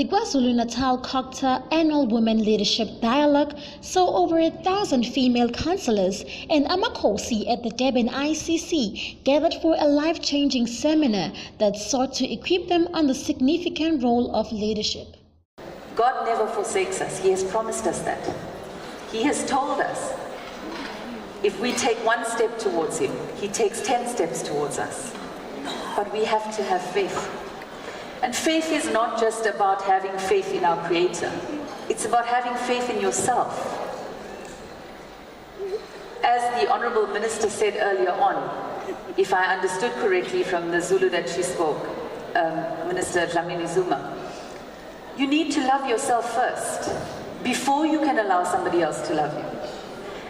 The KwaZulu-Natal COGTA Annual Women Leadership Dialogue saw over 1,000 female councillors and Amakhosi at the Durban ICC gathered for a life-changing seminar that sought to equip them on the significant role of leadership. God never forsakes us. He has promised us that. He has told us if we take one step towards Him, He takes 10 steps towards us. But we have to have faith. And faith is not just about having faith in our Creator. It's about having faith in yourself. As the Honorable Minister said earlier on, if I understood correctly from the Zulu that she spoke, Minister Dlamini Zuma, you need to love yourself first before you can allow somebody else to love you.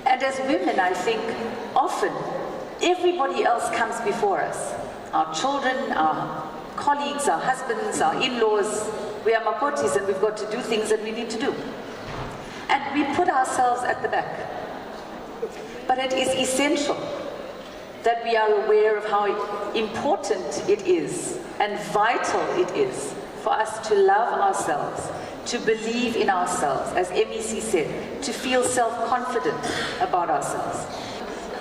And as women, I think often everybody else comes before us. Our children, our colleagues, our husbands, our in-laws. We are makotis and we've got to do things that we need to do. And we put ourselves at the back. But it is essential that we are aware of how important it is and vital it is for us to love ourselves, to believe in ourselves, as MEC said, to feel self-confident about ourselves.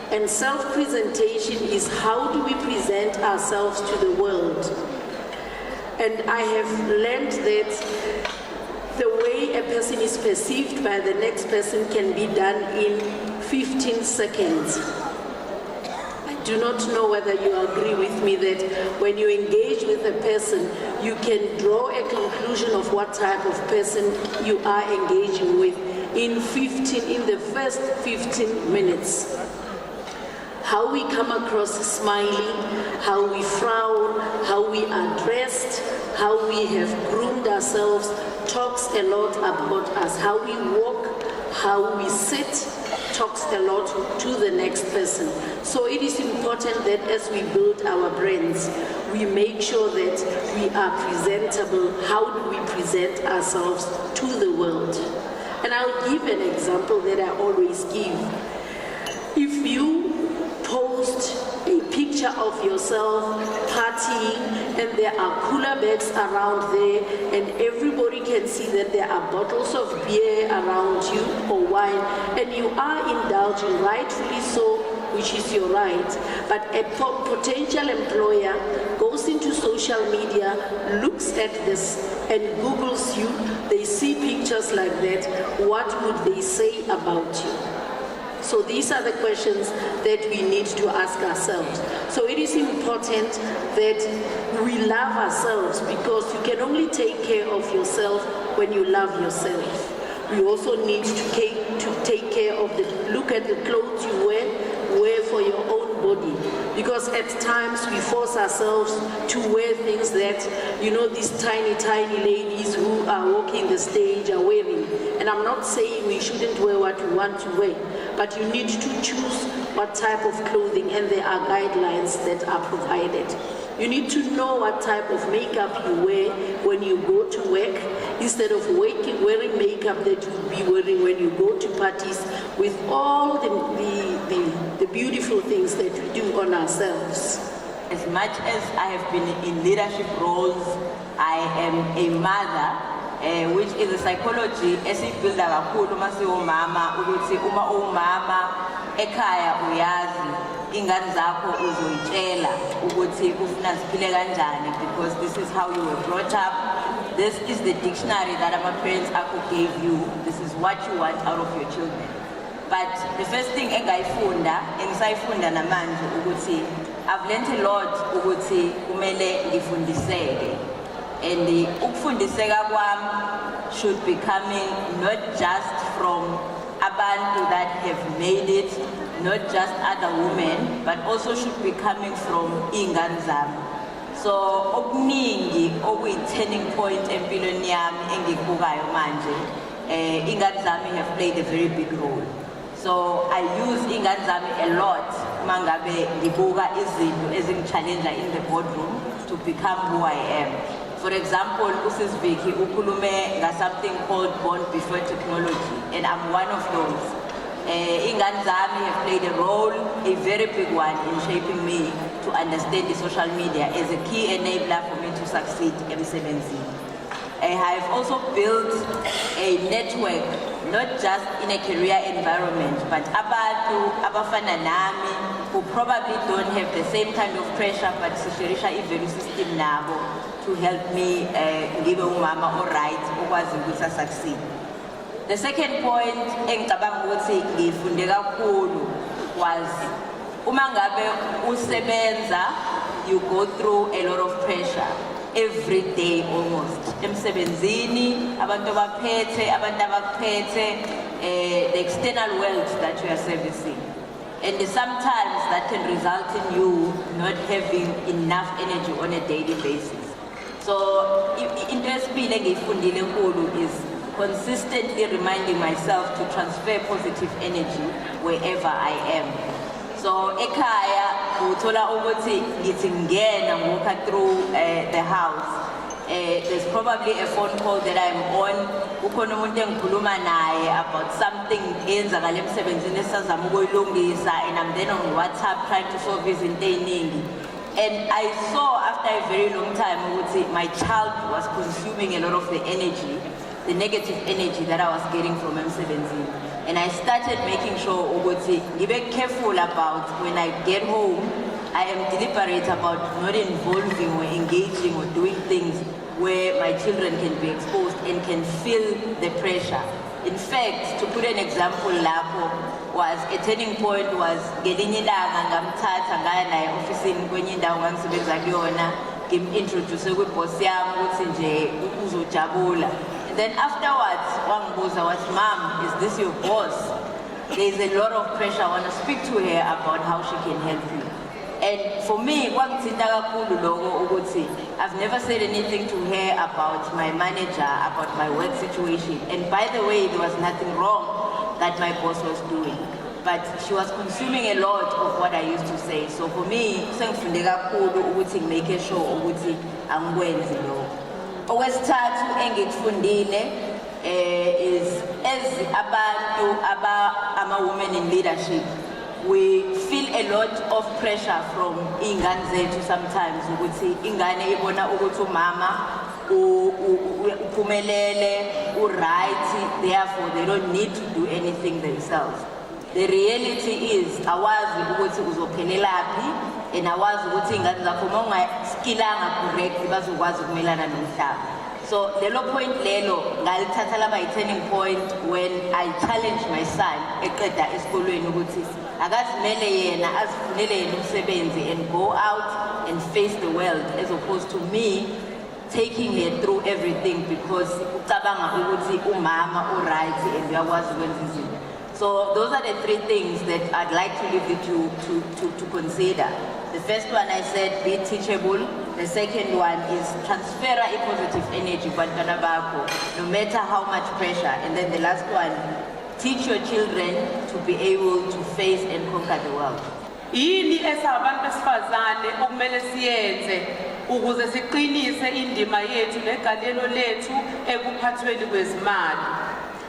And self-presentation is how do we present ourselves to the world. And I have learned that the way a person is perceived by the next person can be done in 15 seconds. I do not know whether you agree with me that when you engage with a person, you can draw a conclusion of what type of person you are engaging with in the first 15 minutes. How we come across smiling, how we frown, how we are dressed, how we have groomed ourselves, talks a lot about us. How we walk, how we sit, talks a lot to the next person. So it is important that as we build our brands, we make sure that we are presentable. How do we present ourselves to the world? And I'll give an example that I always give. If you post a picture of yourself partying and there are cooler bags around there and everybody can see that there are bottles of beer around you or wine and you are indulging, rightfully so, which is your right. But a potential employer goes into social media, looks at this and Googles you, they see pictures like that, what would they say about you? So these are the questions that we need to ask ourselves. So it is important that we love ourselves because you can only take care of yourself when you love yourself. We also need to take care of look at the clothes you wear for your own body. Because at times we force ourselves to wear things that, these tiny, tiny ladies who are walking the stage are wearing. And I'm not saying we shouldn't wear what we want to wear, but you need to choose what type of clothing, and there are guidelines that are provided. You need to know what type of makeup you wear when you go to work, instead of wearing makeup that you'll be wearing when you go to parties, with all the beautiful things that we do on ourselves. As much as I have been in leadership roles, I am a mother, which is a psychology esiyibhilda kakhulu masiwumama ukuthi uma uwumama ekhaya uyazi ingane zakho uzoyitshela ukuthi ufuna ziphile kanjani, because this is how you were brought up. This is the dictionary that our parents gave you. This is what you want out of your children. But the first thing engisayifunda namanje ukuthi I've learned a lot ukuthi kumele ngifundiseke. And the ukufundiseka kwami should be coming not just from abantu that have made it, not just other women, but also should be coming from ingane zami. So okuningi okuyi-turning point empilweni yami engikubukayo manje, ingane zami have played a very big role. So I use ingane zami a lot uma ngabe ngibuka izinto ezingi-challenga in the boardroom to become who I am. For example, Usis Vicky ukhulume something called Born Before Technology, and I'm one of those. Ingane zami have played a role, a very big one, in shaping me to understand the social media as a key enabler for me to succeed emsebenzini. I have also built a network, not just in a career environment, but abantu abafana nami who probably don't have the same kind of pressure, but sishirisha i-value system nabo to help me give umama alright ukwazi ukuthi succeed. The second point engicabanga ukuthi ngifunde kakhulu was uma ngabe usebenza, you go through a lot of pressure every day almost. Emsebenzini, abantu abaphethe, abantu abakuphethe, the external world that you are servicing. And sometimes that can result in you not having enough energy on a daily basis. So into esibili engiyifundile enkulu is consistently reminding myself to transfer positive energy wherever I am. So ekhaya uthola ukuthi ngithi ngena ngoka through the house. There's probably a phone call that I'm on. Ukhona umuntu engikhuluma naye about something eyenzakala emsebenzini esazama ukuyilungisa, and I'm then on WhatsApp trying to solve izinto eziningi. And I saw after a very long time ukuthi my child was consuming a lot of the energy, the negative energy that I was getting from emsebenzini. And I started making sure ukuthi ngibe careful about when I get home, I am deliberate about not involving or engaging or doing things where my children can be exposed and can feel the pressure. In fact, to put an example, lapho was a turning point was ngelinye ilanga ngamthatha ngaya naye ofisini kwenye indawo ngangisebenza kuyona, ngim-introduce kwi-boss yami ukuthi nje uzojabula. And then afterwards, wangibuza wathi, "Mom, is this your boss? There's a lot of pressure. I want to speak to her about how she can help you." And for me, kwangithinta kakhulu lokho ukuthi I've never said anything to her about my manager, about my work situation. And by the way, there was nothing wrong that my boss was doing. But she was consuming a lot of what I used to say. So for me, sengifunde kakhulu ukuthi ngimake sure ukuthi angikwenzi lokho. Okwesithathu engikufundile is as abantu ama-women in leadership, we feel a lot of pressure from ingane zethu sometimes ukuthi ingane ibona ukuthi umama uphumelele, right, therefore they don't need to do anything themselves. The reality is awazi ukuthi uzophelelaphi, and awazi ukuthi ingane zakho uma ungaskillanga correct bazokwazi ukumelana nomhlaba. So lelo point lelo ngalithatha laba i-turning point when I challenged my son eqeda esikolweni ukuthi akazimele yena azifunele yena umsebenzi and go out and face the world, as opposed to me taking her through everything because ucabanga ukuthi umama right and uyakwazi ukwenza izinto. So those are the three things that I'd like to leave you to consider. The first one I said, be teachable. The second one is transfer a positive energy, no matter how much pressure. And then the last one, teach your children to be able to face and conquer the world. Yini esabantu besifazane okumele siyenze ukuze siqinise indima yethu negalelo lethu ekuphathweni kwezimali.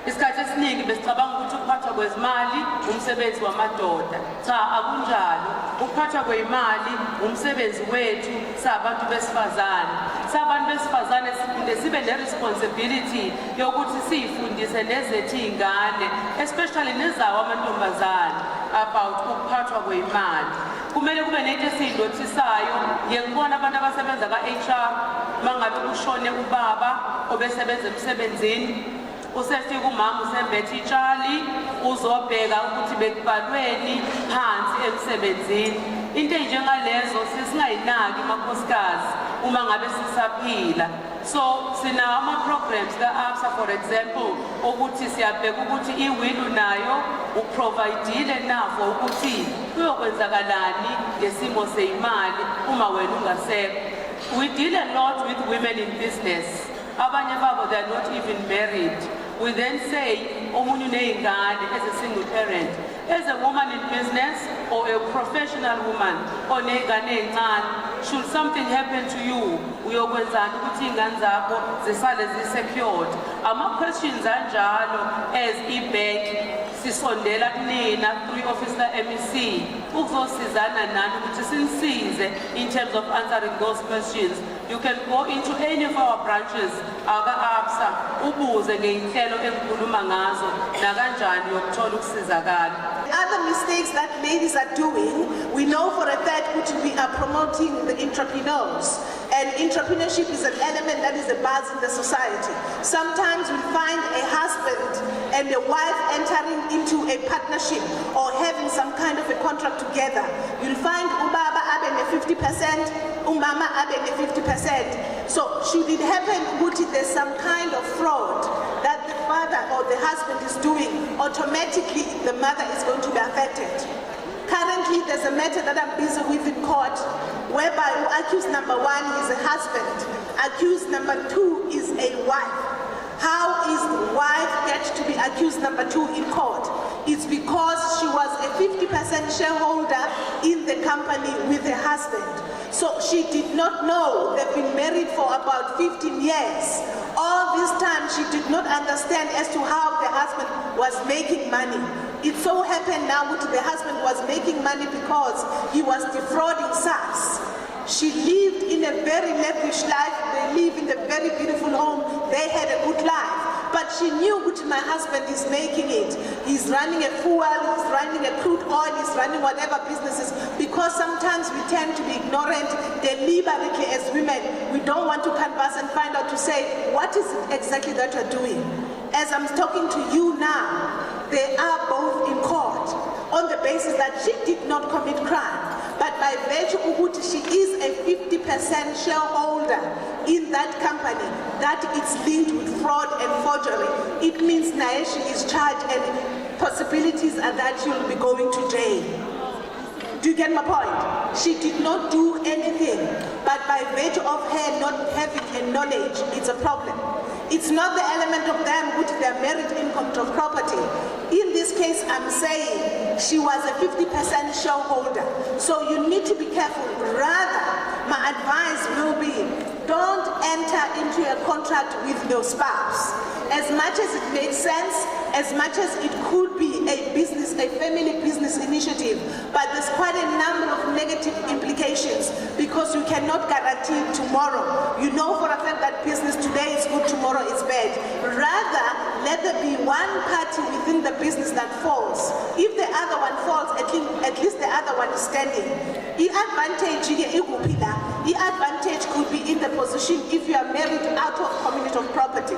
Isikhathi esiningi besicabanga ukuthi ukuphathwa kwezimali umsebenzi wamadoda. Cha, akunjalo. Ukuphathwa kwezimali umsebenzi wethu sabantu besifazane. Sabantu besifazane sibe ne-responsibility yokuthi sifundise nezethu izingane, especially nezawo amantombazane, about ukuphathwa kwezimali. Kumele kube nento esiyidothisayo. Ngiyakubona abantu abasebenza ka-HR mangabe ushone ubaba obesebenza emsebenzini, usefika umama usembethe itshali, uzobheka ukuthi bekubhalweni phansi emsebenzini. Into enjengalezo sisingayinaki makhosikazi uma ngabe sisaphila. So sinawo ama-programs ka-ABSA, for example, ukuthi siyabheka ukuthi iwili nayo uprovidile nafo ukuthi kuyokwenzakalani ngesimo seyimali uma wena ungasekho. We deal a lot with women in business. Abanye babo, they are not even married. We then say, omunye uneyingane as a single parent, as a woman in business or a professional woman, or neyingane ezincane, should something happen to you, uyokwenzani ukuthi izingane zakho zisale zisecured. Ama questions anjalo as i-bank sisondela kunina through officer MEC ukuzosizana nani ukuthi sinisize in terms of answering those questions. You can go into any of our branches aka-ABSA ubuze ngeinhlelo engikhuluma ngazo nakanjani yokuthola ukusizakala. Other mistakes that ladies are doing, we know for a fact that we are promoting the entrepreneurs. And entrepreneurship is an element that is a buzz in the society. Sometimes we find a husband and a wife entering into a partnership or having some kind of a contract together. You'll find ubaba abe 50%, umama abe 50%. So should it happen, there's some kind of fraud that the father or the husband is doing, automatically the mother is going to be affected. Currently, there's a matter that I'm busy with in court, whereby accused number 1 is a husband, accused number 2 is a wife. How is the wife get to be accused number 2 in court? It's because she was a 50% shareholder in the company with her husband. So she did not know they've been married for about 15 years. All this time, she did not understand as to how the husband was making money. It so happened now that the husband was making money because he was defrauding SARS. She lived in a very lavish life. They live in a very beautiful home. They had a good life. But she knew that my husband is making it. He's running a fuel, he's running a crude oil, he's running whatever businesses. Because sometimes we tend to be ignorant, deliberately as women. We don't want to canvass and find out to say, what is it exactly that you're doing? As I'm talking to you now, they are both in court on the basis that she did not commit crime. But by virtue of which she is a 50% shareholder in that company, that it's linked with fraud and forgery, it means now she is charged and possibilities are that she will be going to jail. Do you get my point? She did not do anything, but by virtue of her not having a knowledge, it's a problem. It's not the element of them which they are married income of property. In this case, I'm saying she was a 50% shareholder. So you need to be careful. Rather, my advice will be, don't enter into a contract with your spouse. As much as it makes sense, as much as it could be a business, a family business initiative, but there's quite a number of negative implications because you cannot guarantee tomorrow. You know for a fact that business today is good, tomorrow is bad. Rather, let there be one party within the business that falls. If the other one falls, at least the other one is standing. The advantage could be in the position if you are married out of community of property.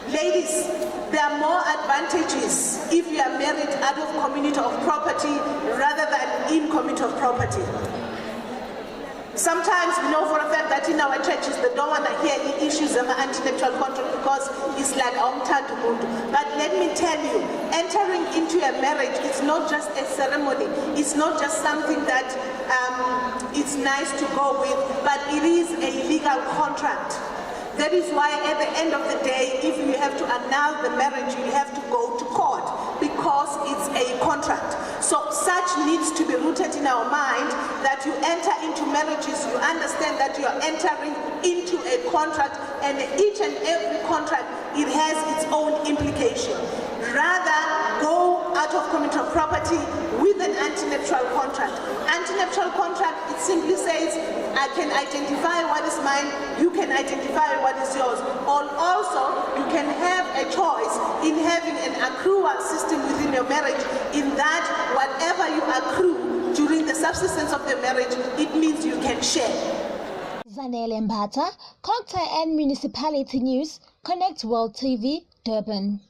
Ladies, there are more advantages if you are married out of community of property rather than in community of property. Sometimes we know for a fact that in our churches they don't want to hear issues of anti-nuptial contract because it's like mundu. But let me tell you, entering into a marriage is not just a ceremony. It's not just something that it's nice to go with, but it is a legal contract. That is why at the end of the day, if you have to annul the marriage, you have to go to court because it's a contract. So such needs to be rooted in our mind that you enter into marriages, you understand that you are entering into a contract, and each and every contract, it has its own implication. Rather, go out of community of property with an anti-nuptial contract. Anti-nuptial contract, it simply says, I can identify what is mine, you can identify what is yours. Or also, you can have a choice in having an accrual system within your marriage, in that whatever you accrue during the subsistence of the marriage, it means you can share. Zanele Mbata, Cocktail and Municipality News, Connect World TV, Durban.